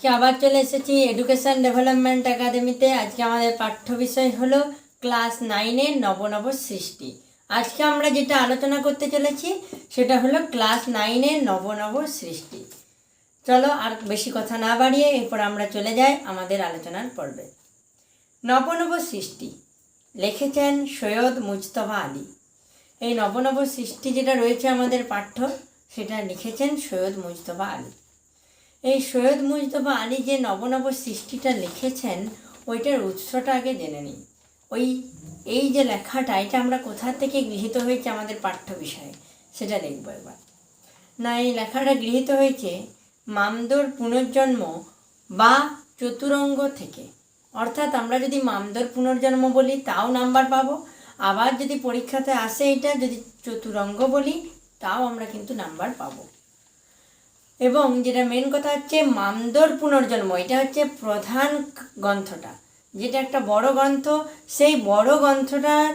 আজকে আবার চলে এসেছি এডুকেশন ডেভেলপমেন্ট একাডেমিতে। আজকে আমাদের পাঠ্য বিষয় হলো ক্লাস 9-এর নব নব সৃষ্টি। আজকে আমরা যেটা আলোচনা করতে চলেছি সেটা হলো ক্লাস 9-এর নব নব সৃষ্টি। চলো আর বেশি কথা না বাড়িয়ে এরপর আমরা চলে যাই আমাদের আলোচনার পর্বে। নব নব সৃষ্টি লিখেছেন সৈয়দ মুজতবা আলী। এই নব নব সৃষ্টি যেটা রয়েছে আমাদের পাঠ্য, সেটা লিখেছেন সৈয়দ মুজতবা আলী। এই সৈয়দ মুজতবা আলী যে নবনব সৃষ্টিটা লিখেছেন ওইটার উৎসটা আগে জেনে নিই। এই যে লেখাটা, এটা আমরা কোথা থেকে গৃহীত হয়েছে আমাদের পাঠ্য বিষয়ে সেটা দেখব এবার। না, এই লেখাটা গৃহীত হয়েছে মামদোর পুনর্জন্ম বা চতুরঙ্গ থেকে। অর্থাৎ আমরা যদি মামদোর পুনর্জন্ম বলি তাও নাম্বার পাবো, আবার যদি পরীক্ষাতে আসে এটা যদি চতুরঙ্গ বলি তাও আমরা কিন্তু নাম্বার পাবো। এবং যেটা মেন কথা হচ্ছে মামদোর পুনর্জন্ম, এটা হচ্ছে প্রধান গ্রন্থটা, যেটা একটা বড় গ্রন্থ। সেই বড় গ্রন্থটার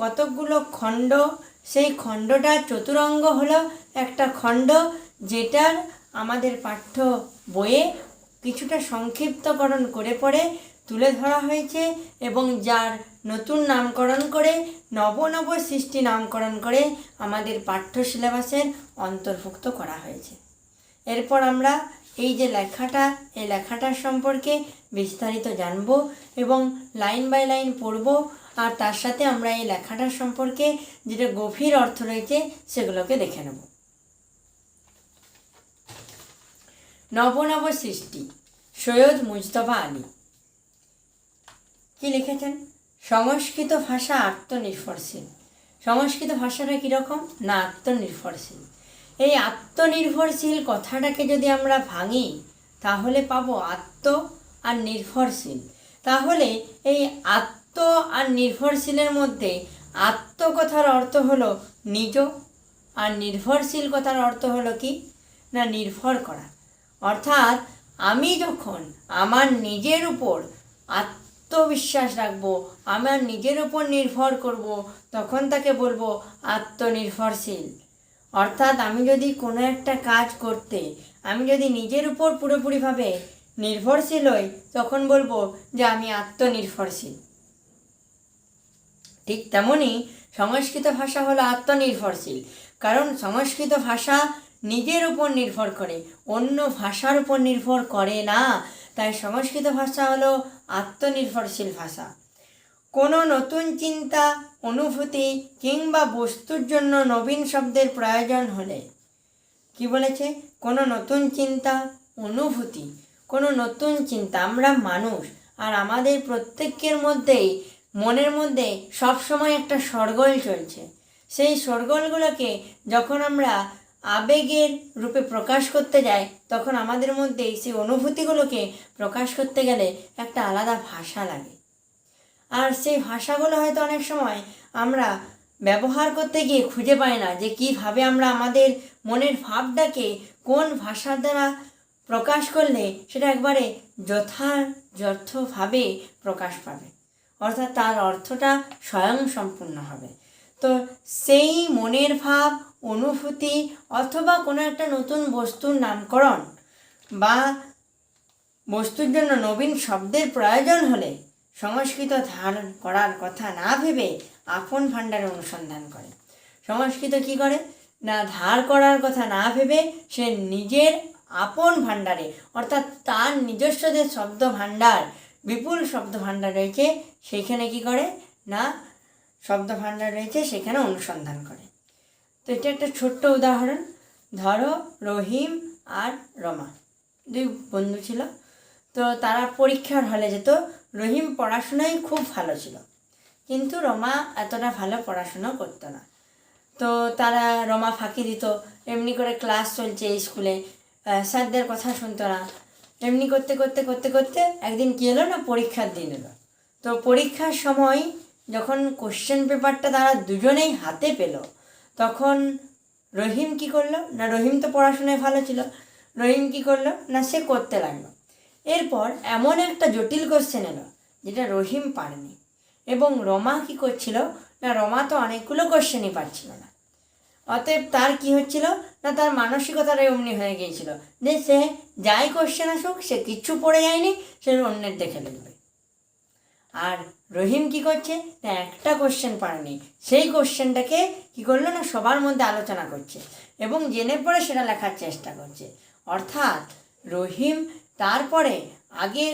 কতকগুলো খণ্ড, সেই খণ্ডটা চতুরঙ্গ হলো একটা খণ্ড, যেটার আমাদের পাঠ্য বইয়ে কিছুটা সংক্ষিপ্তকরণ করে পড়ে তুলে ধরা হয়েছে এবং যার নতুন নামকরণ করে নব নব সৃষ্টি নামকরণ করে আমাদের পাঠ্য সিলেবাসের অন্তর্ভুক্ত করা হয়েছে। এরপর আমরা এই যে লেখাটা, এই লেখাটার সম্পর্কে বিস্তারিত জানব এবং লাইন বাই লাইন পড়ব, আর তার সাথে আমরা এই লেখাটার সম্পর্কে যেটা গভীর অর্থ রয়েছে সেগুলোকে দেখে নেব। নবনব সৃষ্টি, সৈয়দ মুজতবা আলী। কি লিখেছেন? সংস্কৃত ভাষা আত্মনির্ভরশীল। সংস্কৃত ভাষাটা কীরকম? না, আত্মনির্ভরশীল। এই আত্মনির্ভরশীল কথাটাকে যদি আমরা ভাঙি তাহলে পাবো আত্ম আর নির্ভরশীল। তাহলে এই আত্ম আর নির্ভরশীলের মধ্যে আত্ম কথার অর্থ হলো নিজ, আর নির্ভরশীল কথার অর্থ হলো কি না নির্ভর করা। অর্থাৎ আমি যখন আমার নিজের উপর আত্মবিশ্বাস রাখবো, আমার নিজের উপর নির্ভর করব, তখন তাকে বলবো আত্মনির্ভরশীল। অর্থাৎ আমি যদি কোনো একটা কাজ করতে আমি যদি নিজের উপর পুরোপুরিভাবে নির্ভরশীল হই তখন বলবো যে আমি আত্মনির্ভরশীল। ঠিক তেমনই সংস্কৃত ভাষা হলো আত্মনির্ভরশীল, কারণ সংস্কৃত ভাষা নিজের উপর নির্ভর করে, অন্য ভাষার উপর নির্ভর করে না। তাই সংস্কৃত ভাষা হলো আত্মনির্ভরশীল ভাষা। কোনো নতুন চিন্তা, অনুভূতি কিংবা বস্তুর জন্য নবীন শব্দের প্রয়োজন হলে, কি বলেছে? কোনো নতুন চিন্তা, অনুভূতি, কোনো নতুন চিন্তা। আমরা মানুষ, আর আমাদের প্রত্যেকের মধ্যেই মনের মধ্যে সবসময় একটা শোরগোল চলছে। সেই শোরগোলগুলোকে যখন আমরা আবেগের রূপে প্রকাশ করতে যাই তখন আমাদের মধ্যে সেই অনুভূতিগুলোকে প্রকাশ করতে গেলে একটা আলাদা ভাষা লাগে। আর সেই ভাষাগুলো হয়তো অনেক সময় আমরা ব্যবহার করতে গিয়ে খুঁজে পাই না যে কীভাবে আমরা আমাদের মনের ভাবটাকে কোন ভাষার দ্বারা প্রকাশ করলে সেটা একবারে যথাযথভাবে প্রকাশ পাবে, অর্থাৎ তার অর্থটা স্বয়ংসম্পূর্ণ হবে। তো সেই মনের ভাব, অনুভূতি অথবা কোনো একটা নতুন বস্তুর নামকরণ বা বস্তুর জন্য নবীন শব্দের প্রয়োজন হলে সংস্কৃত ধারণ করার কথা না ভেবে আপন ভাণ্ডারে অনুসন্ধান করে। সংস্কৃত কি করে না, ধার করার কথা না ভেবে সে নিজের আপন ভাণ্ডারে, অর্থাৎ তার নিজস্ব যে শব্দ ভাণ্ডার, বিপুল শব্দ ভাণ্ডার রয়েছে সেখানে কি করে না, শব্দ ভাণ্ডার রয়েছে সেখানে অনুসন্ধান করে। তো এটা একটা ছোট্ট উদাহরণ। ধরো রহিম আর রমা দুই বন্ধু ছিল। তো তারা পরীক্ষার হলে যেত। রহিম পড়াশোনায় খুব ভালো ছিল, কিন্তু রমা এতটা ভালো পড়াশুনো করতো না। তো তারা, রমা ফাঁকি দিত, এমনি করে ক্লাস চলছে স্কুলে, স্যারদের কথা শুনতো না। এমনি করতে করতে করতে করতে একদিন কী হলো না, পরীক্ষার দিন এলো। তো পরীক্ষার সময় যখন কোশ্চেন পেপারটা তারা দুজনেই হাতে পেল তখন রহিম কি করলো না, রহিম তো পড়াশোনায় ভালো ছিল, রহিম কি করলো না, সে করতে লাগলো। এরপর এমন একটা জটিল কোশ্চেন এলো যেটা রহিম পারেনি, এবং রমা কি করছিল না, রমা তো অনেকগুলো কোশ্চেনই পারছিল না। অতএব তার কি হচ্ছিল না, তার মানসিকতাটাই অমনি হয়ে গিয়েছিল যে সে যাই কোশ্চেন আসুক সে কিচ্ছু পড়ে যায়নি, সে অন্যের দেখে লিখবে। আর রহিম কি করছে না, একটা কোশ্চেন পারেনি, সেই কোশ্চেনটাকে কি করলো না সবার মধ্যে আলোচনা করছে এবং জেনে পড়ে সেটা লেখার চেষ্টা করছে। অর্থাৎ রহিম তারপরে আগে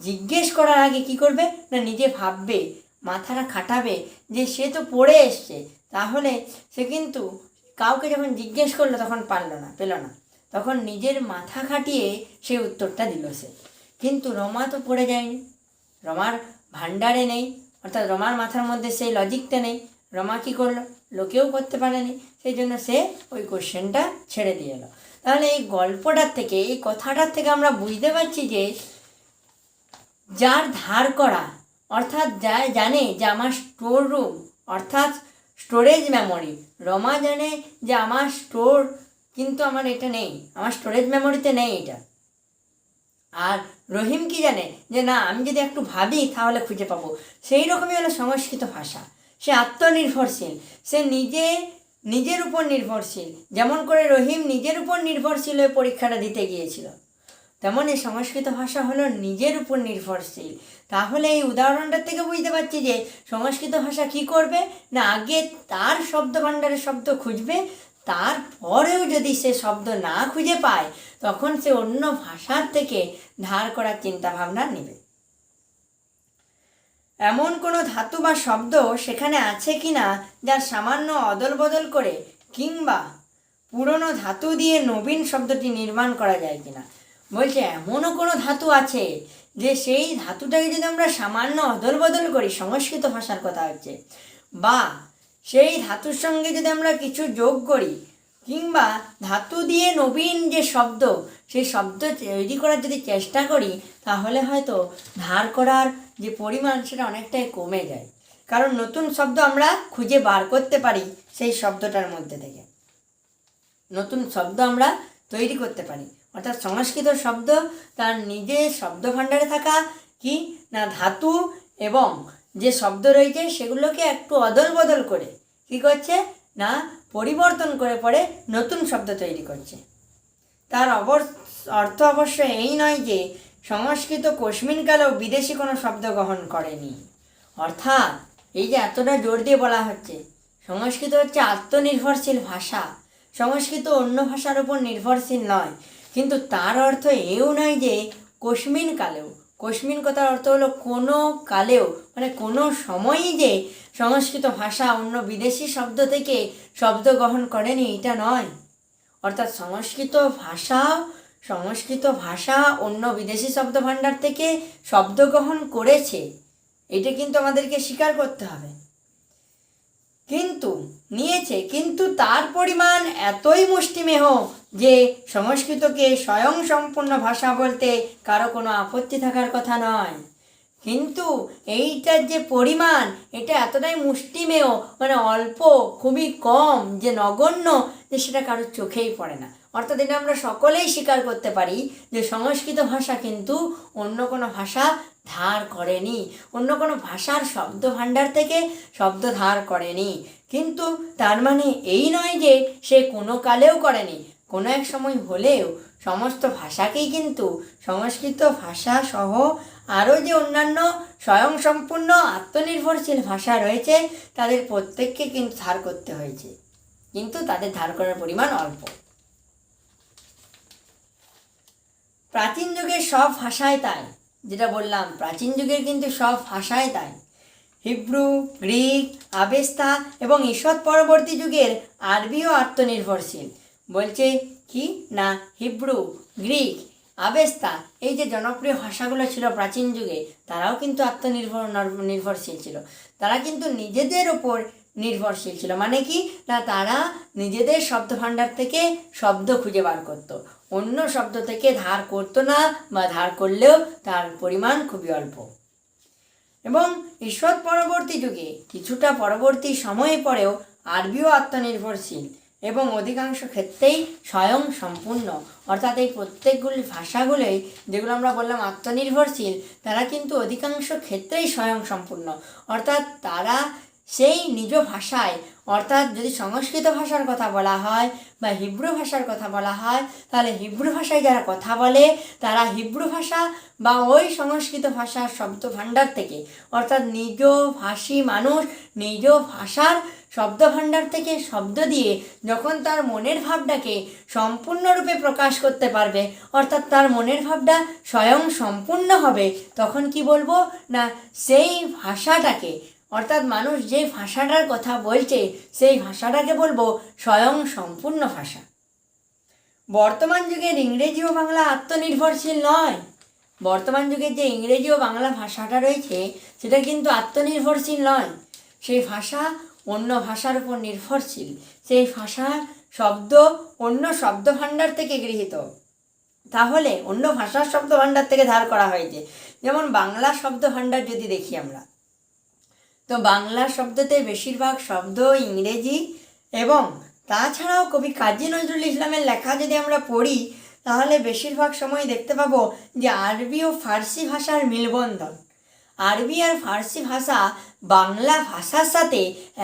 জিজ্ঞেস করার আগে কি করবে না, নিজে ভাববে, মাথাটা খাটাবে যে সে তো পড়ে এসছে, তাহলে সে কিন্তু কাউকে যখন জিজ্ঞেস করলো তখন পেল না, তখন নিজের মাথা খাটিয়ে সেই উত্তরটা দিল সে। কিন্তু রমা তো পড়ে যায়নি, রমার ভান্ডারে নেই, অর্থাৎ রমার মাথার মধ্যে সেই লজিকটা নেই। রমা কী করলো, লোকেও করতে পারেনি, সেই জন্য সে ওই কোশ্চেনটা ছেড়ে দিয়ে এলো। তাহলে এই গল্পটার থেকে, এই কথাটার থেকে আমরা বুঝতে পারছি যে যার ধার করা, অর্থাৎ যা জানে যে আমার স্টোর রুম অর্থাৎ স্টোরেজ মেমোরি, রমা জানে যে আমার স্টোর কিন্তু আমার এটা নেই, আমার স্টোরেজ মেমোরিতে নেই এটা। আর রহিম কি জানে যে না, আমি যদি একটু ভাবি তাহলে খুঁজে পাবো। সেই রকমই হলো সংস্কৃত ভাষা, সে আত্মনির্ভরশীল, সে নিজের উপর নির্ভরশীল। যেমন করে রহিম নিজের উপর নির্ভরশীল হয়ে পরীক্ষাটা দিতে গিয়েছিল, তেমন এই সংস্কৃত ভাষা হলো নিজের উপর নির্ভরশীল। তাহলে এই উদাহরণটার থেকে বুঝতে পারছি যে সংস্কৃত ভাষা কি করবে না, আগে তার শব্দ ভাণ্ডারের শব্দ খুঁজবে, তারপরেও যদি সে শব্দ না খুঁজে পায় তখন সে অন্য ভাষার থেকে ধার করার চিন্তা ভাবনা নেবে। এমন কোনো ধাতু বা শব্দ সেখানে আছে কিনা যার সামান্য অদল বদল করে কিংবা পুরনো ধাতু দিয়ে নবীন শব্দটি নির্মাণ করা যায় কিনা। বলছে এমনও কোনো ধাতু আছে যে সেই ধাতুটাকে যদি আমরা সামান্য অদল বদল করি, সংস্কৃত ভাষার কথা হচ্ছে, বা সেই ধাতুর সঙ্গে যদি আমরা কিছু যোগ করি কিংবা ধাতু দিয়ে নবীন যে শব্দ, সেই শব্দ তৈরি করার যদি চেষ্টা করি, তাহলে হয়তো ধার করার যে পরিমাণ সেটা অনেকটাই কমে যায়। কারণ নতুন শব্দ আমরা খুঁজে বার করতে পারি, সেই শব্দটার মধ্যে থেকে নতুন শব্দ আমরা তৈরি করতে পারি। অর্থাৎ সংস্কৃত শব্দ তার নিজের শব্দ ভাণ্ডারে থাকা কি না ধাতু এবং যে শব্দ রয়েছে সেগুলোকে একটু অদল বদল করে কী করছে না পরিবর্তন করে পরে নতুন শব্দ তৈরি করছে। তার অর্থ অবশ্য এই নয় যে সংস্কৃত কোশমিনকালেও বিদেশি কোনো শব্দ গ্রহণ করেনি। অর্থাৎ এই যে এতটা জোর দিয়ে বলা হচ্ছে সংস্কৃত হচ্ছে আত্মনির্ভরশীল ভাষা, সংস্কৃত অন্য ভাষার উপর নির্ভরশীল নয়, কিন্তু তার অর্থ এও নয় যে কোশমিন কালেও, কোশমিন কথার অর্থ হলো কোনো কালেও, মানে কোনো সময়ই যে সংস্কৃত ভাষা অন্য বিদেশি শব্দ থেকে শব্দ গ্রহণ করেনি এটা নয়। অর্থাৎ সংস্কৃত ভাষা অন্য বিদেশি শব্দ ভাণ্ডার থেকে শব্দ গ্রহণ করেছে, এটা কিন্তু আমাদেরকে স্বীকার করতে হবে। কিন্তু তার পরিমাণ এতই মুষ্টিমেয় যে সংস্কৃতকে স্বয়ং সম্পূর্ণ ভাষা বলতে কারো কোনো আপত্তি থাকার কথা নয়। কিন্তু এইটার যে পরিমাণ এটা এতটাই মুষ্টিমেয়, মানে অল্প, খুবই কম, যে নগণ্য, যে সেটা কারোর চোখেই পড়ে না। অর্থাৎ এটা আমরা সকলেই স্বীকার করতে পারি যে সংস্কৃত ভাষা কিন্তু অন্য কোনো ভাষা ধার করেনি, অন্য কোনো ভাষার শব্দ ভাণ্ডার থেকে শব্দ ধার করেনি। কিন্তু তার মানে এই নয় যে সে কোনো কালেও করেনি, কোনো এক সময় হলেও সমস্ত ভাষাকেই কিন্তু সংস্কৃত ভাষা সহ আরও যে অন্যান্য স্বয়ংসম্পূর্ণ আত্মনির্ভরশীল ভাষা রয়েছে তাদের প্রত্যেককে কিন্তু ধার করতে হয়েছে, কিন্তু তাদের ধার করার পরিমাণ অল্প। প্রাচীন যুগের সব ভাষায় তাই, যেটা বললাম প্রাচীন যুগের কিন্তু সব ভাষায় তাই, হিব্রু, গ্রিক, আবেস্তা এবং ঈষৎ পরবর্তী যুগের আরবিও আত্মনির্ভরশীল। বলছে কি না হিব্রু, গ্রিক, আবেস্তা এই যে জনপ্রিয় ভাষাগুলো ছিল প্রাচীন যুগে, তারাও কিন্তু নির্ভরশীল ছিল। তারা কিন্তু নিজেদের ওপর নির্ভরশীল ছিল, মানে কি না তারা নিজেদের শব্দ ভাণ্ডার থেকে শব্দ খুঁজে বার করতো, অন্য শব্দ থেকে ধার করতো না, বা ধার করলেও তার পরিমাণ খুবই অল্প। এবং ঈষৎ পরবর্তী যুগে কিছুটা পরবর্তী সময়ে পরেও আরবিও আত্মনির্ভরশীল এবং অধিকাংশ ক্ষেত্রেই স্বয়ং সম্পূর্ণ। অর্থাৎ এই প্রত্যেকগুলি ভাষাগুলোই যেগুলো আমরা বললাম আত্মনির্ভরশীল, তারা কিন্তু অধিকাংশ ক্ষেত্রেই স্বয়ং সম্পূর্ণ। অর্থাৎ তারা সেই নিজ ভাষায় অর্থাৎ যদি সংস্কৃত ভাষার কথা বলা হয় বা হিব্রু ভাষার কথা বলা হয়, তাহলে হিব্রু ভাষায় যারা কথা বলে তারা হিব্রু ভাষা বা ওই সংস্কৃত ভাষার শব্দ ভাণ্ডার থেকে, অর্থাৎ নিজ ভাষী মানুষ নিজ ভাষার শব্দ ভাণ্ডার থেকে শব্দ দিয়ে যখন তার মনের ভাবটাকে সম্পূর্ণরূপে প্রকাশ করতে পারবে, অর্থাৎ তার মনের ভাবটা স্বয়ং সম্পূর্ণ হবে, তখন কি বলবো না সেই ভাষাটাকে, অর্থাৎ মানুষ যে ভাষাটার কথা বলছে সেই ভাষাটাকে বলবো স্বয়ং সম্পূর্ণ ভাষা। বর্তমান যুগের ইংরেজি ও বাংলা আত্মনির্ভরশীল নয়। বর্তমান যুগের যে ইংরেজি ও বাংলা ভাষাটা রয়েছে সেটা কিন্তু আত্মনির্ভরশীল নয়। সেই ভাষা অন্য ভাষার উপর নির্ভরশীল। সেই ভাষার শব্দ অন্য শব্দ ভাণ্ডার থেকে গৃহীত, তাহলে অন্য ভাষার শব্দ ভাণ্ডার থেকে ধার করা হয়েছে। যেমন বাংলা শব্দ ভাণ্ডার যদি দেখি আমরা, তো বাংলা শব্দতে বেশিরভাগ শব্দ ইংরেজি, এবং তাছাড়াও কবি কাজী নজরুল ইসলামের লেখা যদি আমরা পড়ি তাহলে বেশিরভাগ সময় দেখতে পাবো যে আরবি ও ফার্সি ভাষার মিলবন্ধন। আরবি আর ফার্সি ভাষা বাংলা ভাষার সাথে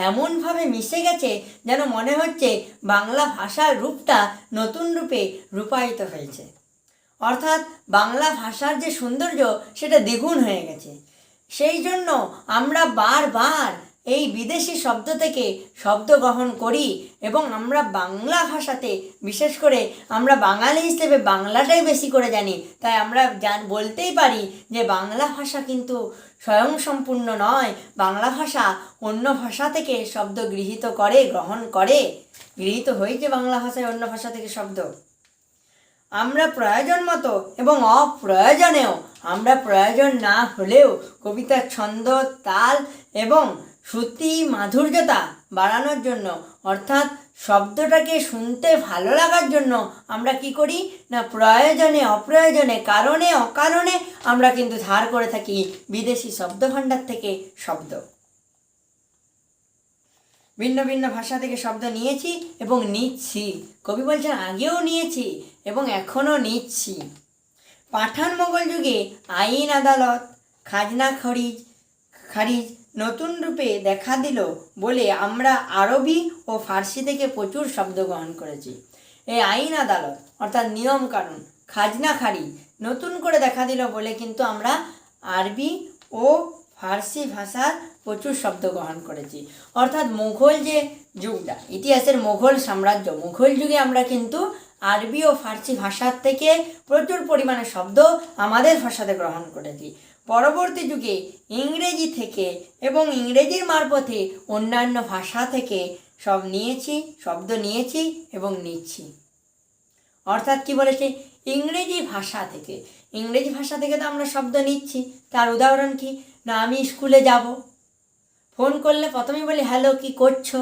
এমনভাবে মিশে গেছে যেন মনে হচ্ছে বাংলা ভাষার রূপটা নতুন রূপে রূপায়িত হয়েছে, অর্থাৎ বাংলা ভাষার যে সৌন্দর্য সেটা দ্বিগুণ হয়ে গেছে। সেই জন্য আমরা বারবার এই বিদেশি শব্দ থেকে শব্দ গ্রহণ করি এবং আমরা বাংলা ভাষাতে, বিশেষ করে আমরা বাঙালি হিসেবে বাংলাটাই বেশি করে জানি, তাই আমরা বলতেই পারি যে বাংলা ভাষা কিন্তু স্বয়ংসম্পূর্ণ নয়। বাংলা ভাষা অন্য ভাষা থেকে শব্দ গৃহীত করে, গ্রহণ করে, গৃহীত হয়েছে বাংলা ভাষায় অন্য ভাষা থেকে শব্দ। আমরা প্রয়োজন মতো এবং অপ্রয়োজনেও, আমরা প্রয়োজন না হলেও কবিতার ছন্দ, তাল এবং শ্রুতি মাধুর্যতা বাড়ানোর জন্য, অর্থাৎ শব্দটাকে শুনতে ভালো লাগার জন্য আমরা কি করি না প্রয়োজনে অপ্রয়োজনে, কারণে অকারণে আমরা কিন্তু ধার করে থাকি বিদেশি শব্দ ভাণ্ডার থেকে শব্দ। ভিন্ন ভিন্ন ভাষা থেকে শব্দ নিয়েছি এবং নিচ্ছি। কবি বলছেন আগেও নিয়েছি এবং এখনও নিচ্ছি। পাঠান মোগল যুগে আইন আদালত, খাজনা খারিজ নতুন রূপে দেখা দিল বলে আমরা আরবি ও ফার্সি থেকে প্রচুর শব্দ গ্রহণ করেছি। এই আইন আদালত অর্থাৎ নিয়ম কানুন, খাজনা খারিজ নতুন করে দেখা দিল বলে কিন্তু আমরা আরবি ও ফার্সি ভাষার প্রচুর শব্দ গ্রহণ করেছি। অর্থাৎ মুঘল যে যুগটা, ইতিহাসের মুঘল সাম্রাজ্য, মুঘল যুগে আমরা কিন্তু আরবি ও ফার্সি ভাষার থেকে প্রচুর পরিমাণে শব্দ আমাদের ভাষাতে গ্রহণ করেছি। পরবর্তী যুগে ইংরেজি থেকে এবং ইংরেজির মারফতে অন্যান্য ভাষা থেকে শব্দ নিয়েছি এবং নিচ্ছি। অর্থাৎ কি বলেছে, ইংরেজি ভাষা থেকে তো আমরা শব্দ নিচ্ছি। তার উদাহরণ কি না, আমি স্কুলে যাব, ফোন করলে প্রথমেই বলি হ্যালো, কি করছো,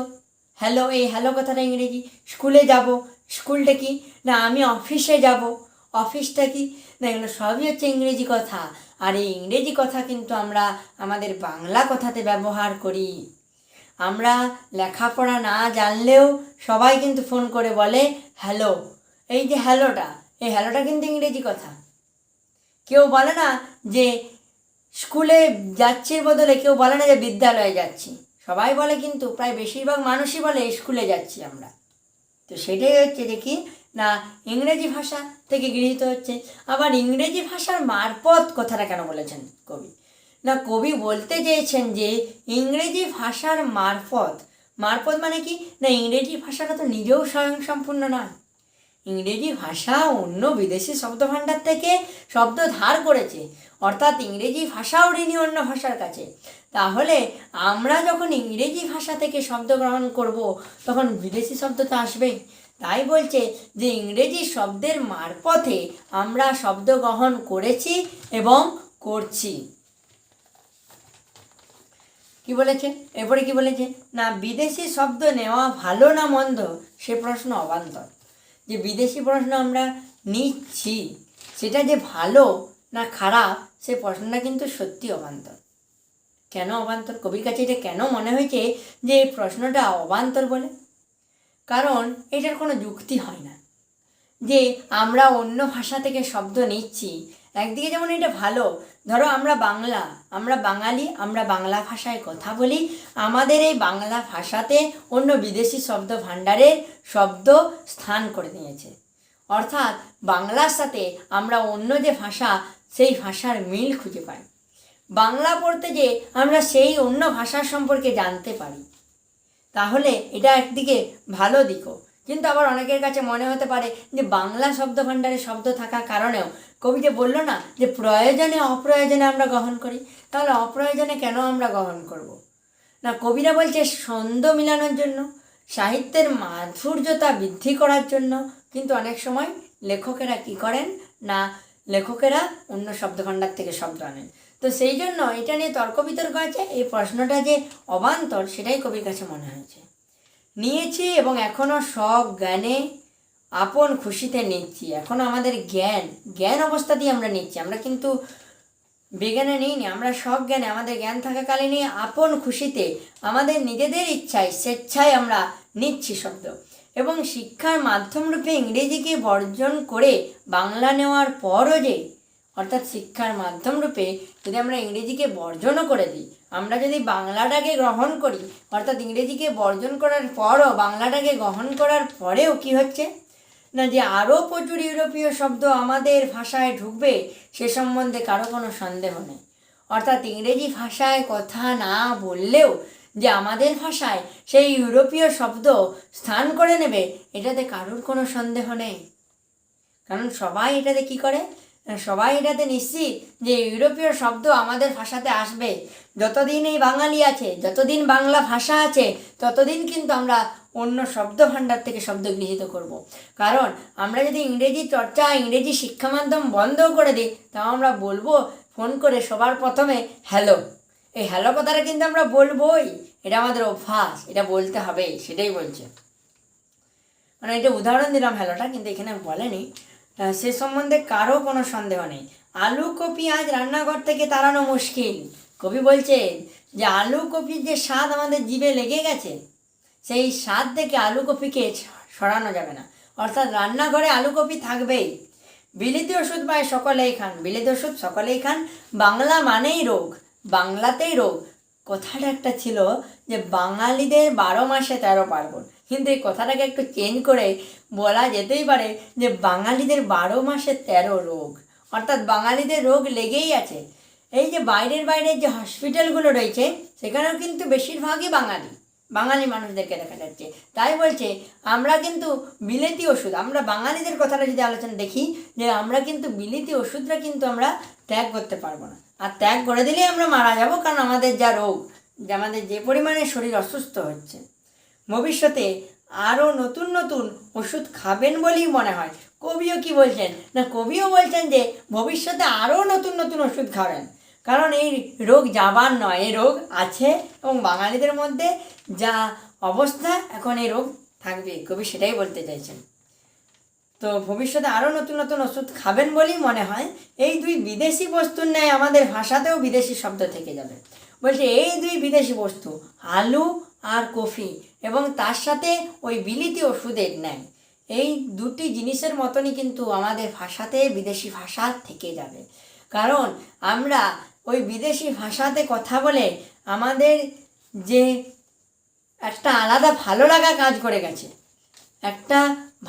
হ্যালো, এই হ্যালো কথাটা ইংরেজি। স্কুলে যাব, স্কুলটা কি না, আমি অফিসে যাব, অফিসটা কি না, এগুলো সবই হচ্ছে ইংরেজি কথা। আর এই ইংরেজি কথা কিন্তু আমরা আমাদের বাংলা কথাতে ব্যবহার করি। আমরা লেখাপড়া না জানলেও সবাই কিন্তু ফোন করে বলে হ্যালো। এই যে হ্যালোটা, এই হ্যালোটা কিন্তু ইংরেজি কথা। কেউ বলে না যে স্কুলে যাচ্ছির বদলে কেউ বলে না যে বিদ্যালয়ে যাচ্ছি, সবাই বলে কিন্তু প্রায় বেশিরভাগ মানুষই বলে স্কুলে যাচ্ছি আমরা। তো সেটাই হচ্ছে যে কি না ইংরেজি ভাষা থেকে গৃহীত হচ্ছে। আবার ইংরেজি ভাষার মারফত কথাটা কেন বলেছেন কবি না, কবি বলতে চেয়েছেন যে ইংরেজি ভাষার মারফত মানে কি না, ইংরেজি ভাষাটা তো নিজেও স্বয়ংসম্পূর্ণ নয়। ইংরেজি ভাষা অন্য বিদেশি শব্দভাণ্ডার থেকে শব্দ ধার করেছে, অর্থাৎ ইংরেজি ভাষাও ঋণী অন্য ভাষার কাছে। তাহলে আমরা যখন ইংরেজি ভাষা থেকে শব্দ গ্রহণ করব তখন বিদেশি শব্দ তো আসবেই। তাই বলছে যে ইংরেজি শব্দের মারফতে আমরা শব্দ গ্রহণ করেছি এবং করছি। কি বলেছে এরপরে, কি বলেছে না, বিদেশি শব্দ নেওয়া ভালো না মন্দ সে প্রশ্ন অবান্তর। যে বিদেশি প্রশ্ন আমরা নিচ্ছি সেটা যে ভালো না খারাপ সে প্রশ্নটা কিন্তু সত্যি অবান্তর। কেন অবান্তর, কবির কাছে এটা কেন মনে হয়েছে যে এই প্রশ্নটা অবান্তর বলে? কারণ এটার কোনো যুক্তি হয় না যে আমরা অন্য ভাষা থেকে শব্দ নিচ্ছি, একদিকে যেমন এটা ভালো, ধরো আমরা বাঙালি, আমরা বাংলা ভাষায় কথা বলি, আমাদের এই বাংলা ভাষাতে অন্য বিদেশি শব্দ ভাণ্ডারে শব্দ স্থান করে নিয়েছে, অর্থাৎ বাংলার সাথে আমরা অন্য যে ভাষা সেই ভাষার মিল খুঁজে পাই। বাংলা পড়তে যে আমরা সেই অন্য ভাষার সম্পর্কে জানতে পারি, তাহলে এটা একদিকে ভালো দিকও। কিন্তু আবার অনেকের কাছে মনে হতে পারে যে বাংলা শব্দ ভাণ্ডারে শব্দ থাকার কারণেও, কবি যে বললো না যে প্রয়োজনে অপ্রয়োজনে আমরা গ্রহণ করি, তাহলে অপ্রয়োজনে কেন আমরা গ্রহণ করব না? কবিরা বলছে ছন্দ মিলানোর জন্য, সাহিত্যের মাধুর্যতা বৃদ্ধি করার জন্য। কিন্তু অনেক সময় লেখকেরা কি করেন না, লেখকেরা অন্য শব্দভাণ্ডার থেকে শব্দ আনেন। তো সেই জন্য এটা নিয়ে তর্ক বিতর্ক আছে। এই প্রশ্নটা যে অবান্তর সেটাই কবির কাছে মনে হয়েছে। নিয়েছি এবং এখনও সজ্ঞানে আপন খুশিতে নিচ্ছি। এখনও আমাদের জ্ঞান অবস্থাতেই আমরা নিচ্ছি, আমরা কিন্তু বিজ্ঞানে নিইনি, আমরা সজ্ঞানে আমাদের জ্ঞান থাকাকালীনই আপন খুশিতে আমাদের নিজেদের ইচ্ছায় স্বেচ্ছায় আমরা নিচ্ছি শব্দ। এবং শিক্ষার মাধ্যমরূপে ইংরেজিকে বর্জন করে বাংলা নেওয়ার পরও যে, অর্থাৎ শিক্ষার মাধ্যমরূপে যদি আমরা ইংরেজিকে বর্জনও করে দিই, আমরা যদি বাংলাটাকে গ্রহণ করি, অর্থাৎ ইংরেজিকে বর্জন করার পরও বাংলাটাকে গ্রহণ করার পরেও কি হচ্ছে না, যে আরও প্রচুর ইউরোপীয় শব্দ আমাদের ভাষায় ঢুকবে সে সম্বন্ধে কারো কোনো সন্দেহ নেই। অর্থাৎ ইংরেজি ভাষায় কথা না বললেও যে আমাদের ভাষায় সেই ইউরোপীয় শব্দ স্থান করে নেবে, এটাতে কারোর কোনো সন্দেহ নেই। কারণ সবাই এটাতে কি করে, সবাই এটাতে নিশ্চিত যে ইউরোপীয় শব্দ আমাদের ভাষাতে আসবে। যতদিন এই বাঙালি আছে, যতদিন বাংলা ভাষা আছে, ততদিন কিন্তু আমরা অন্য শব্দ ভাণ্ডার থেকে শব্দ গৃহীত করব। কারণ আমরা যদি ইংরেজি চর্চা, ইংরেজি শিক্ষা মাধ্যম বন্ধ করে দিই, তাও আমরা বলবো ফোন করে সবার প্রথমে হ্যালো। এই হ্যালো কথাটা কিন্তু আমরা বলবোই, এটা আমাদের অভ্যাস, এটা বলতে হবে, সেটাই বলছে। মানে এটা উদাহরণ দিলাম হ্যালোটা, কিন্তু এখানে বলেনি। সে সম্বন্ধে কারো কোনো সন্দেহ নেই। আলু কপি আজ রান্নাঘর থেকে তাড়ানো মুশকিল। কবি বলছেন যে আলু কপির যে স্বাদ আমাদের জিভে লেগে গেছে, সেই স্বাদ থেকে আলু কপিকে সরানো যাবে না। অর্থাৎ রান্নাঘরে আলু কপি থাকবেই। বিলিতি ওষুধ পায় সকলেই খান, বিলিতি ওষুধ সকলেই খান। বাংলা মানেই রোগ, বাংলাতেই রোগ। কথাটা একটা ছিল যে বাঙালিদের 12 মাসে 13 পার্বণ, কিন্তু এই কথাটাকে একটু চেঞ্জ করে বলা যেতেই পারে যে বাঙালিদের 12 মাসে 13 রোগ। অর্থাৎ বাঙালিদের রোগ লেগেই আছে। এই যে বাইরের যে হসপিটালগুলো রয়েছে, সেখানেও কিন্তু বেশিরভাগই বাঙালি মানুষদেরকে দেখা যাচ্ছে। তাই বলছে আমরা কিন্তু বিলেতি ওষুধ, আমরা বাঙালিদের কথাটা যদি আলোচনা দেখি, যে আমরা কিন্তু বিলেতি ওষুধটা কিন্তু আমরা ত্যাগ করতে পারবো না। আর ত্যাগ করে দিলেই আমরা মারা যাব, কারণ আমাদের যা রোগ, যে আমাদের যে পরিমাণে শরীর অসুস্থ হচ্ছে। ভবিষ্যতে আরও নতুন নতুন ওষুধ খাবেন বলেই মনে হয়। কবিও কি বলছেন না, কবিও বলছেন যে ভবিষ্যতে আরও নতুন নতুন ওষুধ খাবেন, কারণ এই রোগ যাবার নয়, এই রোগ আছে এবং বাঙালিদের মধ্যে যা অবস্থা এখন এই রোগ থাকবে। কবি সেটাই বলতে চাইছেন। তো ভবিষ্যতে আরও নতুন নতুন ওষুধ খাবেন বলেই মনে হয়। এই দুই বিদেশি বস্তুর ন্যায় আমাদের ভাষাতেও বিদেশি শব্দ থেকে যাবে। বলছে এই দুই বিদেশি বস্তু, আলু আর কফি, এবং তার সাথে ওই বিলিতি ওষুধের ন্যায়, এই দুটি জিনিসের মতনই কিন্তু আমাদের ভাষাতে বিদেশি ভাষা থেকে যাবে। কারণ আমরা ওই বিদেশি ভাষাতে কথা বলে আমাদের যে একটা আলাদা ভালো লাগা কাজ করে গেছে, একটা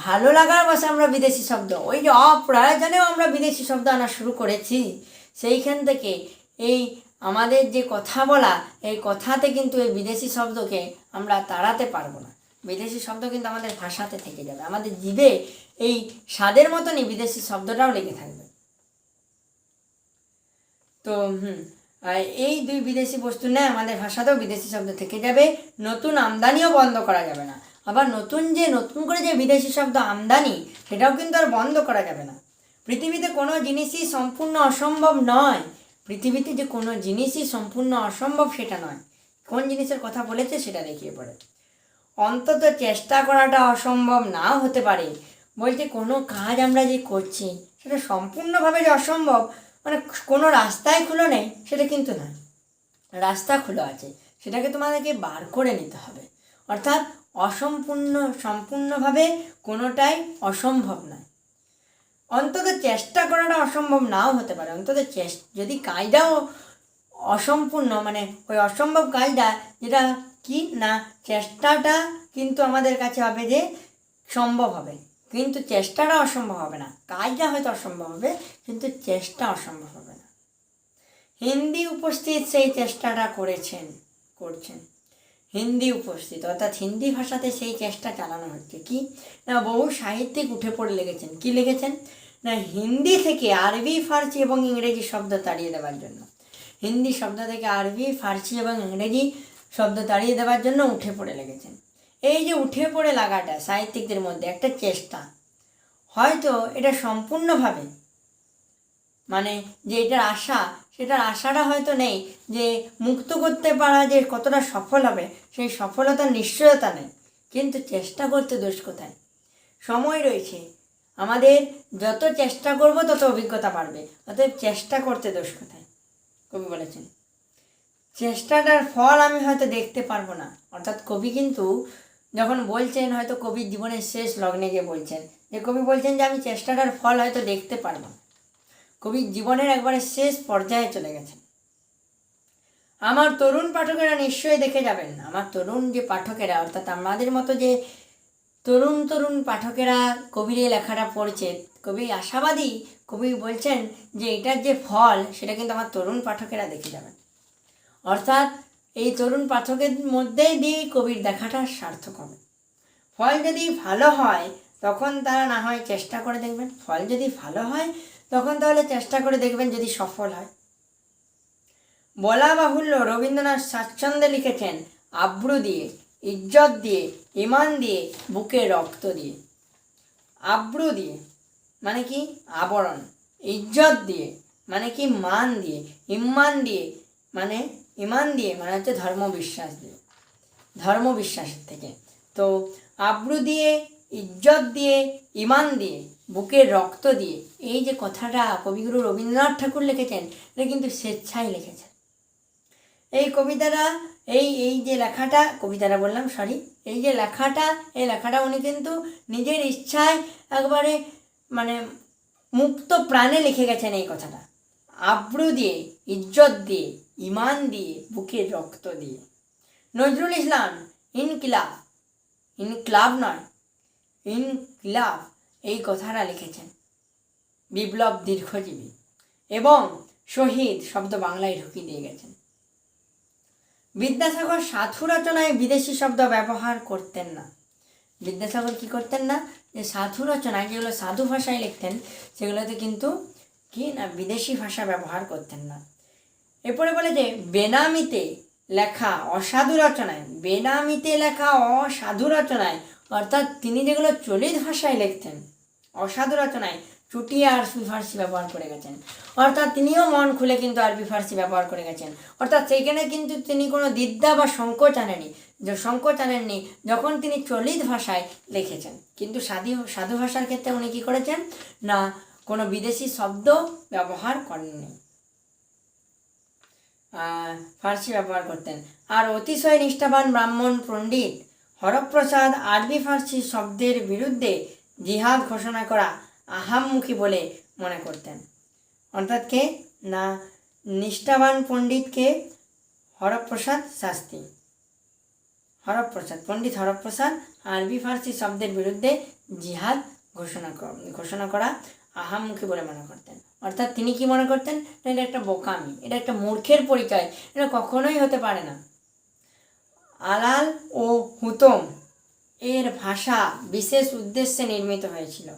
ভালো লাগার বসে আমরা বিদেশি শব্দ, ওই যে অপ্রয়োজনেও আমরা বিদেশি শব্দ আনা শুরু করেছি। সেইখান থেকে এই আমাদের যে কথা বলা, এই কথাতে কিন্তু এই বিদেশি শব্দকে আমরা তাড়াতে পারবো না। বিদেশি শব্দ কিন্তু আমাদের ভাষাতে থেকে যাবে, আমাদের জিভে এই স্বাদের মতনই বিদেশি শব্দটাও লেগে থাকবে। তো এই দুই বিদেশি বস্তু নেয় আমাদের ভাষাতেও বিদেশি শব্দ থেকে যাবে। নতুন আমদানিও বন্ধ করা যাবে না। আবার নতুন করে যে বিদেশি শব্দ আমদানি, সেটাও কিন্তু আর বন্ধ করা যাবে না। পৃথিবীতে কোনো জিনিসই সম্পূর্ণ অসম্ভব নয়। পৃথিবীতে যে কোনো জিনিসই সম্পূর্ণ অসম্ভব সেটা নয়। কোন জিনিসের কথা বলেছে সেটা দেখিয়ে পড়ে। অন্তত চেষ্টা করাটা অসম্ভব নাও হতে পারে। বলছে কোনো কাজ আমরা যে করছি সেটা সম্পূর্ণভাবে যে অসম্ভব, মানে কোনো রাস্তায় খুলো নেই সেটা কিন্তু নয়। রাস্তা খুলো আছে, সেটাকে তোমাদেরকে বার করে নিতে হবে। অর্থাৎ সম্পূর্ণভাবে কোনোটাই অসম্ভব নয়। অন্তত চেষ্টা করাটা অসম্ভব নাও হতে পারে, অন্তত যদি কাজটাও অসম্পূর্ণ, মানে ওই অসম্ভব কাজটা যেটা কি না, চেষ্টাটা কিন্তু আমাদের কাছে হবে যে সম্ভব হবে, কিন্তু চেষ্টাটা অসম্ভব হবে না। কাজটা হয়তো অসম্ভব হবে, কিন্তু চেষ্টা অসম্ভব হবে না। হিন্দি উপস্থিত সেই চেষ্টাটা করছেন। হিন্দি উপস্থিত অর্থাৎ হিন্দি ভাষাতে সেই চেষ্টা চালানো হচ্ছে। কি না, বহু সাহিত্যিক উঠে পড়ে লেগেছেন। কি লিখেছেন না, হিন্দি থেকে আরবি, ফার্সি এবং ইংরেজি শব্দ তাড়িয়ে দেওয়ার জন্য, হিন্দি শব্দ থেকে আরবি, ফার্সি এবং ইংরেজি শব্দ তাড়িয়ে দেওয়ার জন্য উঠে পড়ে লেগেছেন। এই যে উঠে পড়ে লাগাটা সাহিত্যিকদের মধ্যে একটা চেষ্টা, হয়তো এটা সম্পূর্ণভাবে মানে যে এটার আশা, সেটার আশাটা হয়তো নেই যে মুক্ত করতে পারা যে কতটা সফল হবে, সেই সফলতার নিশ্চয়তা নেই, কিন্তু চেষ্টা করতে দোষ কোথায়? সময় রয়েছে, আমাদের যত চেষ্টা করব তত অভিজ্ঞতা বাড়বে, অতএব চেষ্টা করতে দোষ কোথায়? কবি বলেছেন চেষ্টাটার ফল আমি হয়তো দেখতে পারবো না। অর্থাৎ কবি কিন্তু যখন বলছেন, হয়তো কবির জীবনের শেষ লগ্নে গিয়ে বলছেন, যে কবি বলছেন যে আমি চেষ্টাটার ফল হয়তো দেখতে পারবো না। কবি জীবনের একবারে শেষ পর্যায়ে চলে গেছেন। আমার তরুণ পাঠকেরা নিশ্চয়ই দেখে যাবেন, আমার তরুণ যে পাঠকেরা, অর্থাৎ আমাদের মতো যে তরুণ পাঠকেরা কবির এই লেখাটা পড়ছে, কবি আশাবাদী, কবি বলছেন যে এটার যে ফল সেটা কিন্তু আমার তরুণ পাঠকেরা দেখে যাবেন। অর্থাৎ এই তরুণ পাঠকের মধ্যেই দিয়ে কবির দেখাটা সার্থক হবে। ফল যদি ভালো হয় তখন তারা না হয় চেষ্টা করে দেখবেন, ফল যদি ভালো হয় তখন তাহলে চেষ্টা করে দেখবেন যদি সফল হয়। বলা বাহুল্য রবীন্দ্রনাথ স্বাচ্ছন্দ্যে লিখেছেন আব্রু দিয়ে, ইজ্জত দিয়ে, ইমান দিয়ে, বুকে রক্ত দিয়ে। আব্রু দিয়ে মানে কি আবরণ, ইজ্জত দিয়ে মানে কি মান দিয়ে, ইমান দিয়ে মানে ইমান দিয়ে মানে হচ্ছে ধর্মবিশ্বাস দিয়ে, ধর্মবিশ্বাসের থেকে। তো আব্রু দিয়ে, ইজ্জত দিয়ে, ইমান দিয়ে, বুকের রক্ত দিয়ে, এই যে কথাটা কবিগুরু রবীন্দ্রনাথ ঠাকুর লিখেছেন, এটা কিন্তু স্বেচ্ছায় লিখেছেন। এই কবিতাটা এই যে লেখাটা, কবিতাটা বললাম সরি, এই যে লেখাটা, এই লেখাটা উনি কিন্তু নিজের ইচ্ছায় একবারে মানে মুক্ত প্রাণে লিখে গেছেন এই কথাটা। আব্রু দিয়ে, ইজ্জত দিয়ে, ইমান দিয়ে, বুকের রক্ত দিয়ে। নজরুল ইসলাম ইনকিলাব, ইনকিলাব নয় ইনকিলাব, এই কথাটা লিখেছেন। বিপ্লব দীর্ঘজীবী এবং শহীদ শব্দ বাংলায় ঢুকিয়ে দিয়ে গেছেন। বিদ্যাসাগর সাধু রচনায় বিদেশি শব্দ ব্যবহার করতেন না। বিদ্যাসাগর কি করতেন না, যে সাধু রচনায় যেগুলো সাধু ভাষায় লিখতেন সেগুলোতে কিন্তু কি না বিদেশি ভাষা ব্যবহার করতেন না। এরপরে বলে যে বেনামিতে লেখা অসাধু রচনায়, বেনামিতে লেখা অসাধু রচনায়, অর্থাৎ তিনি যেগুলো চলিত ভাষায় লিখতেন অসাধু রচনায় চুটিয়ে আরবি ফার্সি ব্যবহার করে গেছেন। অর্থাৎ তিনিও মন খুলে কিন্তু আরবি ফার্সি ব্যবহার করে গেছেন। অর্থাৎ সেইখানে কিন্তু তিনি কোনো দ্বিধা বা সংকোচ আনেননি যখন তিনি চলিত ভাষায় লিখেছেন। কিন্তু সাধু ভাষার ক্ষেত্রে উনি কী করেছেন না, কোনো বিদেশি শব্দ ব্যবহার করেননি, ফার্সি ব্যবহার করতেন। আর অতিশয় নিষ্ঠাবান ব্রাহ্মণ পণ্ডিত হরপ্রসাদ আরবি ফার্সি শব্দের বিরুদ্ধে জিহাদ ঘোষণা করা আহাম্মুখী বলে মনে করতেন। অর্থাৎ কে না, নিষ্ঠাবান পণ্ডিতকে হরপ্রসাদ শাস্ত্রী, পণ্ডিত হরপ্রসাদ আরবি ফার্সি শব্দের বিরুদ্ধে জিহাদ ঘোষণা করা আহাম্মুখী বলে মনে করতেন। অর্থাৎ তিনি কি মনে করতেন, এটা একটা বোকামি, এটা একটা মূর্খের পরিচয়, এটা কখনোই হতে পারে না। আলাল ও হুতম এর ভাষা বিশেষ উদ্দেশ্যে নির্মিত হয়েছিল।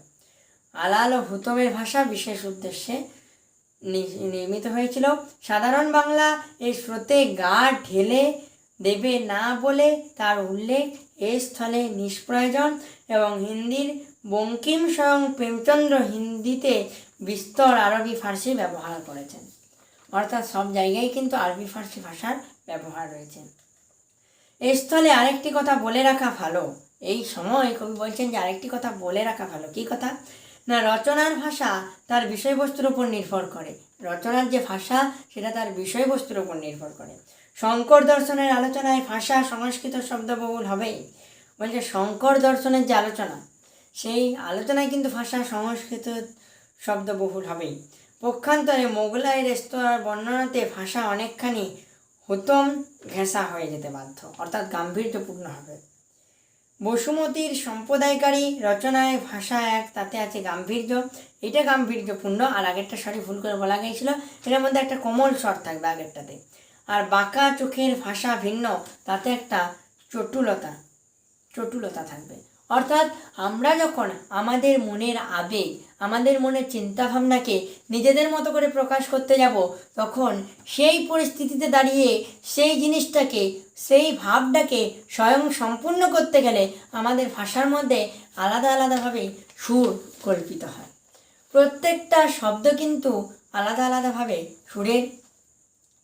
আলাল ও হুতমের ভাষা বিশেষ উদ্দেশ্যে নির্মিত হয়েছিল। সাধারণ বাংলা এই স্রোতে গা ঢেলে দেবে না বলে তার উল্লেখ এই স্থলে নিষ্প্রয়োজন, এবং হিন্দির বঙ্কিম স্বয়ং প্রেমচন্দ্র হিন্দিতে বিস্তর আরবি ফার্সি ব্যবহার করেছেন। অর্থাৎ সব জায়গায় কিন্তু আরবি ফার্সি ভাষার ব্যবহার রয়েছে। এই স্থলে আরেকটি কথা বলে রাখা ভালো, এই সময় কবি বলছেন যে আরেকটি কথা বলে রাখা ভালো। কী কথা না, রচনার ভাষা তার বিষয়বস্তুর উপর নির্ভর করে, রচনার যে ভাষা সেটা তার বিষয়বস্তুর উপর নির্ভর করে। শঙ্কর দর্শনের আলোচনায় ভাষা সংস্কৃত শব্দবহুল হবেই। বলছে শঙ্কর দর্শনের যে আলোচনা, সেই আলোচনায় কিন্তু ভাষা সংস্কৃত শব্দবহুল হবেই। পক্ষান্তরে মোগলাই রেস্তোরাঁর বর্ণনাতে ভাষা অনেকখানি হুতম ঘেঁষা হয়ে যেতে বাধ্য, অর্থাৎ গাম্ভীর্যপূর্ণ হবে। বসুমতীর সম্প্রদায়কারী রচনায় ভাষা এক, তাতে আছে গাম্ভীর্য, এটা গাম্ভীর্যপূর্ণ। আর আগেরটা সরি ভুল করে বলা গিয়েছিল, এটার মধ্যে একটা কোমল স্বর থাকবে আগেরটাতে। আর বাঁকা চোখের ভাষা ভিন্ন, তাতে একটা চটুলতা থাকবে। অর্থাৎ আমরা যখন আমাদের মনের আবেগ, আমাদের মনের চিন্তাভাবনাকে নিজেদের মতো করে প্রকাশ করতে যাব, তখন সেই পরিস্থিতিতে দাঁড়িয়ে সেই জিনিসটাকে, সেই ভাবটাকে স্বয়ং সম্পূর্ণ করতে গেলে আমাদের ভাষার মধ্যে আলাদা আলাদাভাবে সুর কল্পিত হয়। প্রত্যেকটা শব্দ কিন্তু আলাদা আলাদাভাবে সুরের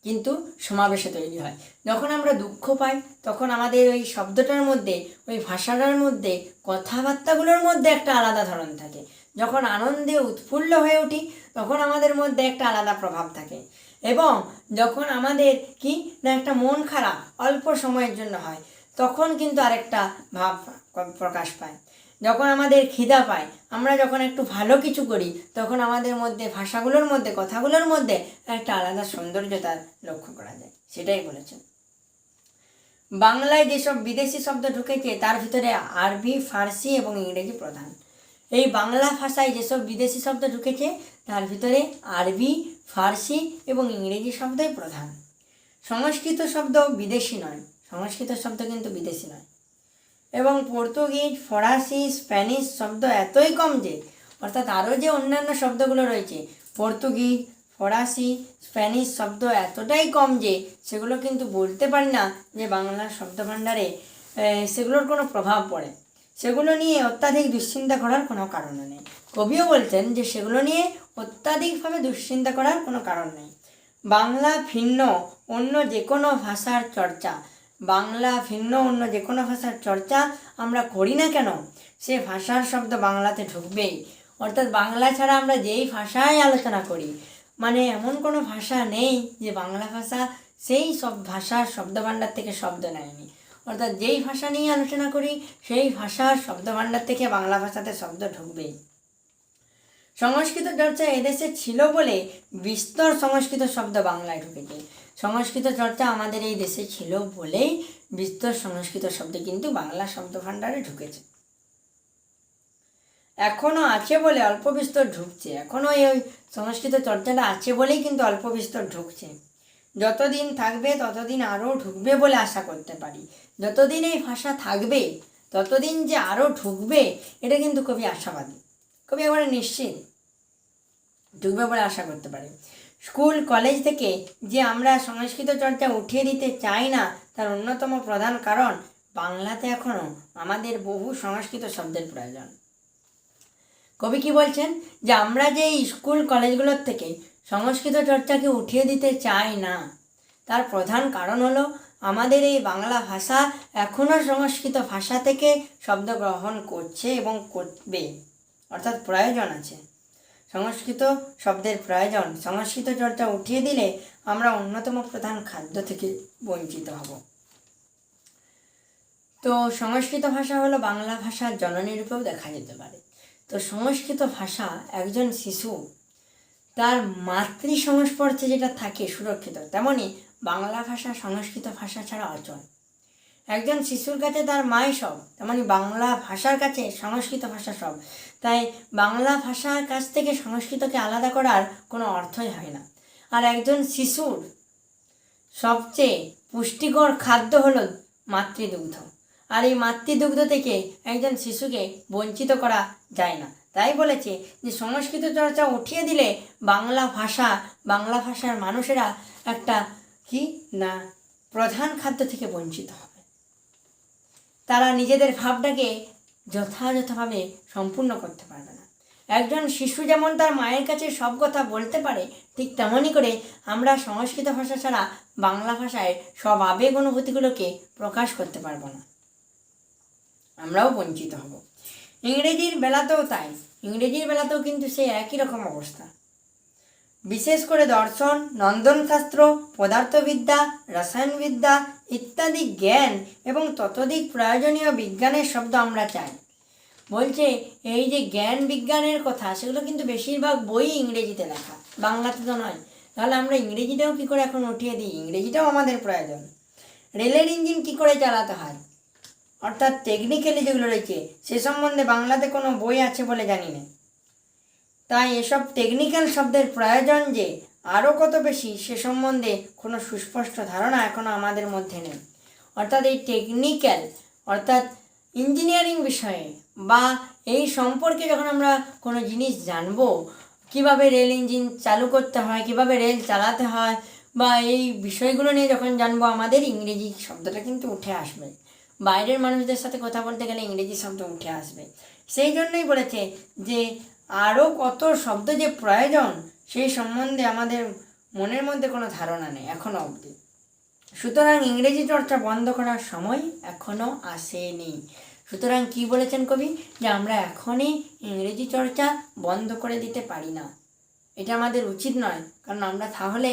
কিন্তু সমাবেশে তৈরি হয়। যখন আমরা দুঃখ পাই, তখন আমাদের ওই শব্দটার মধ্যে, ওই ভাষাটার মধ্যে, কথাবার্তাগুলোর মধ্যে একটা আলাদা ধরন থাকে। যখন আনন্দে উৎফুল্ল হয়ে উঠি, তখন আমাদের মধ্যে একটা আলাদা প্রভাব থাকে। এবং যখন আমাদের কি না একটা মন খারাপ অল্প সময়ের জন্য হয়, তখন কিন্তু আরেকটা ভাব প্রকাশ পায়। যখন আমাদের খিদা পায়, আমরা যখন একটু ভালো কিছু করি, তখন আমাদের মধ্যে, ভাষাগুলোর মধ্যে, কথাগুলোর মধ্যে একটা আলাদা সৌন্দর্যতা লক্ষ্য করা যায়। সেটাই বলেছেন। বাংলায় যেসব বিদেশি শব্দ ঢুকেছে তার ভিতরে আরবি, ফার্সি এবং ইংরেজি প্রধান। এই বাংলা ভাষায় যেসব বিদেশি শব্দ ঢুকেছে তার ভিতরে আরবি, ফার্সি এবং ইংরেজি শব্দই প্রধান। সংস্কৃত শব্দ বিদেশি নয়, সংস্কৃত শব্দ কিন্তু বিদেশি নয়। এবং পর্তুগিজ, ফরাসি, স্প্যানিশ শব্দ এতই কম যে, অর্থাৎ আরও যে অন্যান্য শব্দগুলো রয়েছে, পর্তুগিজ, ফরাসি, স্প্যানিশ শব্দ এতটাই কম যে সেগুলো কিন্তু বলতে পারি না যে বাংলার শব্দভাণ্ডারে সেগুলোর কোনো প্রভাব পড়ে। সেগুলো নিয়ে অত্যাধিক দুশ্চিন্তা করার কোনো কারণ নেই। কবিও বলছেন যে সেগুলো নিয়ে অত্যাধিকভাবে দুশ্চিন্তা করার কোনো কারণ নেই। বাংলা ভিন্ন অন্য যে কোনো ভাষার চর্চা, বাংলা ভিন্ন অন্য যে কোনো ভাষার চর্চা আমরা করি না কেন, সে ভাষার শব্দ বাংলাতে ঢুকবেই। অর্থাৎ বাংলা ছাড়া আমরা যেই ভাষায় আলোচনা করি, মানে এমন কোনো ভাষা নেই যে বাংলা ভাষা সেই সব ভাষার শব্দভাণ্ডার থেকে শব্দ নেয়নি। অর্থাৎ যেই ভাষা নিয়ে আলোচনা করি সেই ভাষার শব্দভাণ্ডার থেকে বাংলা ভাষাতে শব্দ ঢুকবেই। সংস্কৃত চর্চা এদেশে ছিল বলে বিস্তর সংস্কৃত শব্দ বাংলায় ঢুকেছে। সংস্কৃত চর্চা আমাদের এই দেশে ছিল বলেই বিস্তর সংস্কৃত শব্দ কিন্তু বাংলা শব্দভাণ্ডারে ঢুকেছে। এখনও আছে বলে অল্প বিস্তর ঢুকছে, এখনও এই সংস্কৃত চর্চাটা আছে বলেই কিন্তু অল্প বিস্তর ঢুকছে। যতদিন থাকবে ততদিন আরও ঢুকবে বলে আশা করতে পারি। যতদিন এই ভাষা থাকবে ততদিন যে আরও ঢুকবে, এটা কিন্তু কবি আশাবাদী, কবি একেবারে নিশ্চিত ঢুকবে বলে আশা করতে পারি। স্কুল কলেজ থেকে যে আমরা সংস্কৃত চর্চা উঠিয়ে দিতে চাই না, তার অন্যতম প্রধান কারণ বাংলাতে এখনও আমাদের বহু সংস্কৃত শব্দের প্রয়োজন। কবি কি বলছেন, যে আমরা যে স্কুল কলেজগুলোর থেকে সংস্কৃত চর্চাকে উঠিয়ে দিতে চাই না, তার প্রধান কারণ হলো আমাদের এই বাংলা ভাষা এখনও সংস্কৃত ভাষা থেকে শব্দ গ্রহণ করছে এবং করবে। অর্থাৎ প্রয়োজন আছে, সংস্কৃত শব্দের প্রয়োজন। সংস্কৃত চর্চা উঠিয়ে দিলে আমরা অন্যতম প্রধান খাদ্য থেকে বঞ্চিত হব। তো সংস্কৃত ভাষা হলো বাংলা ভাষার জননী রূপেও দেখা যেতে পারে। তো সংস্কৃত ভাষা একজন শিশু তার মাতৃ সংস্পর্শে যেটা থাকে সুরক্ষিত, তেমনি বাংলা ভাষা সংস্কৃত ভাষা ছাড়া অচল। একজন শিশুর কাছে তার মাই সব, তেমনি বাংলা ভাষার কাছে সংস্কৃত ভাষা সব। তাই বাংলা ভাষার কাছ থেকে সংস্কৃতকে আলাদা করার কোনো অর্থই হয় না। আর একজন শিশুর সবচেয়ে পুষ্টিকর খাদ্য হলো মাতৃদুগ্ধ, আর এই মাতৃদুগ্ধ থেকে একজন শিশুকে বঞ্চিত করা যায় না। তাই বলেছে যে সংস্কৃত চর্চা উঠিয়ে দিলে বাংলা ভাষার মানুষেরা একটা কি না প্রধান খাদ্য থেকে বঞ্চিত হবে। তারা নিজেদের ভাবটাকে যথাযথভাবে সম্পূর্ণ করতে পারবে না। একজন শিশু যেমন তার মায়ের কাছে সব কথা বলতে পারে, ঠিক তেমনই করে আমরা সংস্কৃত ভাষা ছাড়া বাংলা ভাষায় সব আবেগ অনুভূতিগুলোকে প্রকাশ করতে পারবো না, আমরাও বঞ্চিত হব। ইংরেজির বেলাতেও তাই, ইংরেজির বেলাতেও কিন্তু সেই একই রকম অবস্থা। বিশেষ করে দর্শন, নন্দনশাস্ত্র, পদার্থবিদ্যা, রসায়নবিদ্যা ইত্যাদি জ্ঞান এবং ততোধিক প্রয়োজনীয় বিজ্ঞানের শব্দ আমরা চাই। বলছে এই যে জ্ঞান বিজ্ঞানের কথা সেগুলো কিন্তু বেশিরভাগ বই ইংরেজিতে লেখা, বাংলাতে তো নয়। তাহলে আমরা ইংরেজিটাও কী করে এখন উঠিয়ে দিই, ইংরেজিটাও আমাদের প্রয়োজন। রেলের ইঞ্জিন কী করে চালাতে হয়, অর্থাৎ টেকনিক্যালি যেগুলো রয়েছে সে সম্বন্ধে বাংলাতে কোনো বই আছে বলে জানি না। তাই এসব টেকনিক্যাল শব্দের প্রয়োজন যে আরও কত বেশি সে সম্বন্ধে কোনো সুস্পষ্ট ধারণা এখনও আমাদের মধ্যে নেই। অর্থাৎ এই টেকনিক্যাল অর্থাৎ ইঞ্জিনিয়ারিং বিষয়ে বা এই সম্পর্কে যখন আমরা কোনো জিনিস জানবো, কিভাবে রেল ইঞ্জিন চালু করতে হয়, কিভাবে রেল চালাতে হয়, বা এই বিষয়গুলো নিয়ে যখন জানবো, আমাদের ইংরেজি শব্দটা কিন্তু উঠে আসবে। বাইরের মানুষদের সাথে কথা বলতে গেলে ইংরেজি শব্দ উঠে আসবে। সেই জন্যই বলেছে যে আরও কত শব্দ যে প্রয়োজন সেই সম্বন্ধে আমাদের মনের মধ্যে কোনো ধারণা নেই এখনও অবধি। সুতরাং ইংরেজি চর্চা বন্ধ করার সময় এখনও আসেনি। সুতরাং কি বলেছেন কবি, যে আমরা এখনই ইংরেজি চর্চা বন্ধ করে দিতে পারি না, এটা আমাদের উচিত নয়। কারণ আমরা তাহলে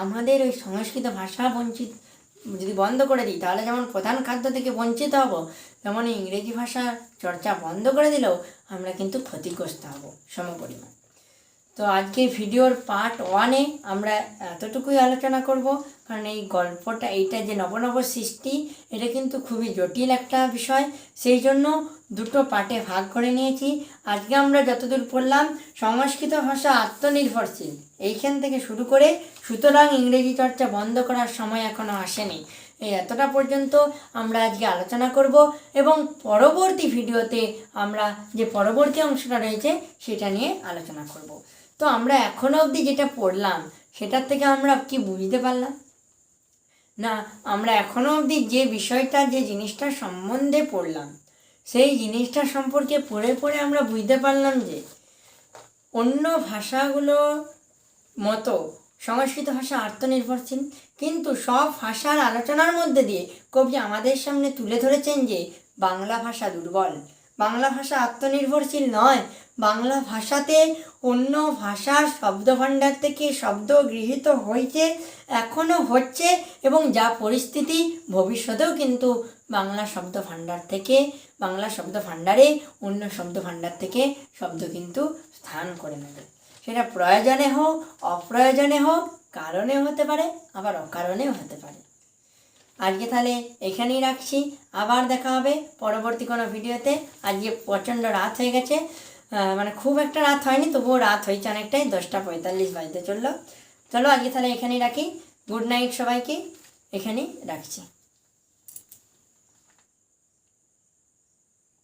আমাদের ওই সংস্কৃত ভাষা যদি বন্ধ করে দিই, তাহলে যেমন প্রধান খাদ্য থেকে বঞ্চিত হব, তেমন ইংরেজি ভাষা চর্চা বন্ধ করে দিলেও আমরা কিন্তু ক্ষতিগ্রস্ত হব সমপরিমাণ। তো আজকে ভিডিওর পার্ট 1-এ আমরা এতটুকুই আলোচনা করব, কারণ এই গল্পটা এইটা যে নব নব সৃষ্টি এটা কিন্তু খুবই জটিল একটা বিষয়, সেই জন্য দুটো পার্টে ভাগ করে নিয়েছি। আজকে আমরা যতদূর পড়লাম সংস্কৃত ভাষা আত্মনির্ভরশীল, এইখান থেকে শুরু করে সুতরাং ইংরেজি চর্চা বন্ধ করার সময় এখনও আসেনি, এই এতটা পর্যন্ত আমরা আজকে আলোচনা করব। এবং পরবর্তী ভিডিওতে আমরা যে পরবর্তী অংশটা রয়েছে সেটা নিয়ে আলোচনা করব। তো আমরা এখনো অবধি যেটা পড়লাম সেটার থেকে আমরা কি বুঝতে পারলাম না, আমরা এখনো অবধি যে বিষয়টা যে জিনিসটা সম্বন্ধে পড়লাম সেই জিনিসটা সম্পর্কে পড়ে পড়ে আমরা বুঝতে পারলাম যে অন্য ভাষাগুলোর মতো সংস্কৃত ভাষা আত্মনির্ভরশীল, কিন্তু সব ভাষার আলোচনার মধ্যে দিয়ে কবি আমাদের সামনে তুলে ধরেছেন যে বাংলা ভাষা দুর্বল, বাংলা ভাষা আত্মনির্ভরশীল নয়, বাংলা ভাষাতে অন্য ভাষার শব্দভাণ্ডার থেকে শব্দ গৃহীত হয়েছে, এখনও হচ্ছে, এবং যা পরিস্থিতি ভবিষ্যতেও কিন্তু বাংলা শব্দভাণ্ডারে অন্য শব্দভাণ্ডার থেকে শব্দ কিন্তু স্থান করে নেবে। সেটা প্রয়োজনে হোক অপ্রয়োজনে হোক, কারণেও হতে পারে আবার অকারণেও হতে পারে। আজকে তাহলে এখানেই রাখছি, আবার দেখা হবে পরবর্তী কোনো ভিডিওতে। আজকে প্রচণ্ড রাত হয়ে গেছে, মানে খুব একটা রাত হয়নি, তবুও রাত হয়েছে অনেকটাই, 10:45 বাজতে চললো। চলো আজকে তাহলে এখানেই রাখি, গুড নাইট সবাইকে, এখানেই রাখছি।